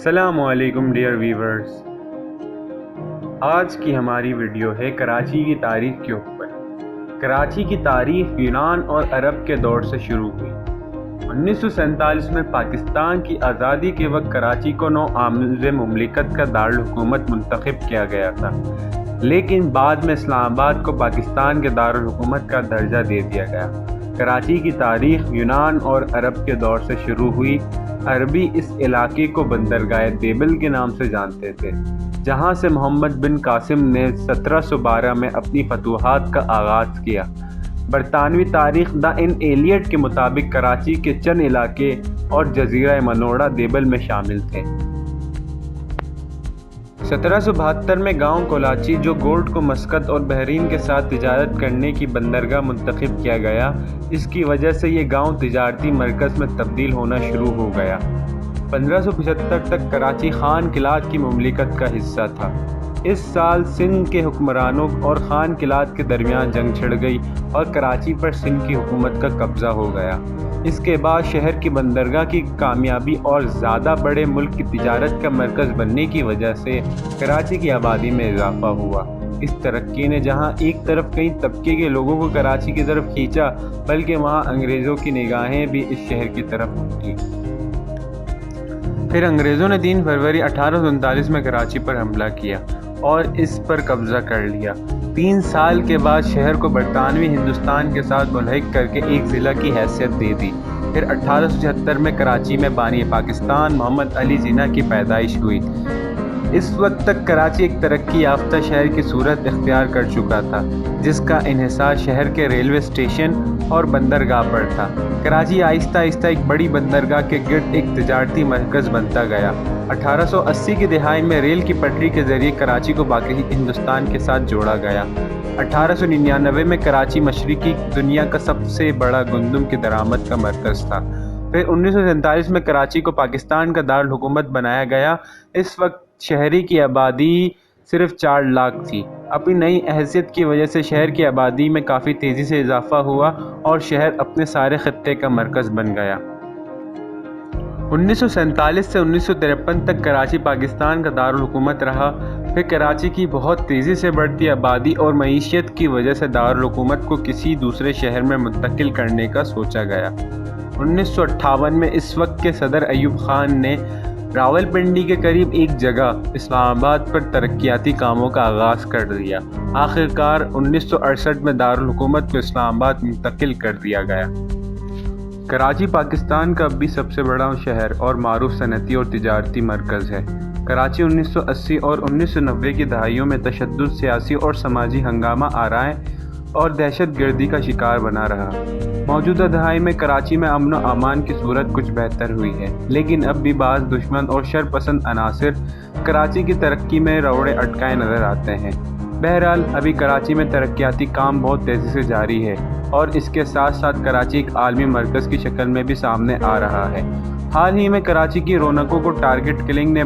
السلام علیکم dear viewers, آج کی ہماری ویڈیو ہے کراچی کی تاریخ کے اوپر۔ کراچی کی تاریخ یونان اور عرب کے دور سے شروع ہوئی۔ 1947 میں پاکستان کی آزادی کے وقت کراچی کو نو آموز مملکت کا دارالحکومت منتخب کیا گیا تھا، لیکن بعد میں اسلام آباد کو پاکستان کے دارالحکومت کا درجہ دے دیا گیا۔ کراچی کی تاریخ یونان اور عرب کے دور سے شروع ہوئی۔ عربی اس علاقے کو بندرگاہ دیبل کے نام سے جانتے تھے، جہاں سے محمد بن قاسم نے 1712 میں اپنی فتوحات کا آغاز کیا۔ برطانوی تاریخ دا ان ایلیٹ کے مطابق کراچی کے چند علاقے اور جزیرہ منوڑا دیبل میں شامل تھے۔ 1772 میں گاؤں کولاچی، جو گولڈ کو مسقط اور بحرین کے ساتھ تجارت کرنے کی بندرگاہ منتخب کیا گیا، اس کی وجہ سے یہ گاؤں تجارتی مرکز میں تبدیل ہونا شروع ہو گیا۔ 1575 تک کراچی خان قلات کی مملکت کا حصہ تھا۔ اس سال سندھ کے حکمرانوں اور خان قلات کے درمیان جنگ چھڑ گئی اور کراچی پر سندھ کی حکومت کا قبضہ ہو گیا۔ اس کے بعد شہر کی بندرگاہ کی کامیابی اور زیادہ بڑے ملک کی تجارت کا مرکز بننے کی وجہ سے کراچی کی آبادی میں اضافہ ہوا۔ اس ترقی نے جہاں ایک طرف کئی طبقے کے لوگوں کو کراچی کی طرف کھینچا، بلکہ وہاں انگریزوں کی نگاہیں بھی اس شہر کی طرف اٹھی۔ پھر انگریزوں نے 3 فروری 1839 میں کراچی پر حملہ کیا اور اس پر قبضہ کر لیا۔ 3 سال کے بعد شہر کو برطانوی ہندوستان کے ساتھ ملحق کر کے ایک ضلع کی حیثیت دے دی۔ پھر 1876 میں کراچی میں بانی پاکستان محمد علی جناح کی پیدائش ہوئی۔ اس وقت تک کراچی ایک ترقی یافتہ شہر کی صورت اختیار کر چکا تھا، جس کا انحصار شہر کے ریلوے اسٹیشن اور بندرگاہ پر تھا۔ کراچی آہستہ آہستہ ایک بڑی بندرگاہ کے گرد ایک تجارتی مرکز بنتا گیا۔ 1880 کی دہائی میں ریل کی پٹری کے ذریعے کراچی کو باقی ہندوستان کے ساتھ جوڑا گیا۔ 1899 میں کراچی مشرقی دنیا کا سب سے بڑا گندم کی درآمد کا مرکز تھا۔ پھر 1947 میں کراچی کو پاکستان کا دارالحکومت بنایا گیا۔ اس وقت شہری کی آبادی صرف 4 لاکھ تھی۔ اپنی نئی حیثیت کی وجہ سے شہر کی آبادی میں کافی تیزی سے اضافہ ہوا اور شہر اپنے سارے خطے کا مرکز بن گیا۔ 1947 سے 1953 تک کراچی پاکستان کا دارالحکومت رہا۔ پھر کراچی کی بہت تیزی سے بڑھتی آبادی اور معیشت کی وجہ سے دارالحکومت کو کسی دوسرے شہر میں منتقل کرنے کا سوچا گیا۔ 1958 میں اس وقت کے صدر ایوب خان نے راولپنڈی کے قریب ایک جگہ اسلام آباد پر ترقیاتی کاموں کا آغاز کر دیا۔ آخرکار 1968 میں دارالحکومت کو اسلام آباد منتقل کر دیا گیا۔ کراچی پاکستان کا اب بھی سب سے بڑا شہر اور معروف صنعتی اور تجارتی مرکز ہے۔ کراچی 1980 اور 1990 کی دہائیوں میں تشدد، سیاسی اور سماجی ہنگامہ آرائیں اور دہشت گردی کا شکار بنا رہا۔ موجودہ دہائی میں کراچی میں امن و امان کی صورت کچھ بہتر ہوئی ہے، لیکن اب بھی بعض دشمن اور شر پسند عناصر کراچی کی ترقی میں روڑے اٹکائے نظر آتے ہیں۔ بہرحال ابھی کراچی میں ترقیاتی کام بہت تیزی سے جاری ہے اور اس کے ساتھ ساتھ کراچی ایک عالمی مرکز کی شکل میں بھی سامنے آ رہا ہے۔ حال ہی میں کراچی کی رونقوں کو ٹارگٹ کلنگ نے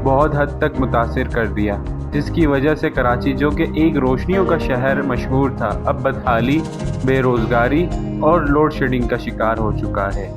بہت حد تک متاثر کر دیا، جس کی وجہ سے کراچی، جو کہ ایک روشنیوں کا شہر مشہور تھا، اب بدحالی، بے روزگاری اور لوڈ شیڈنگ کا شکار ہو چکا ہے۔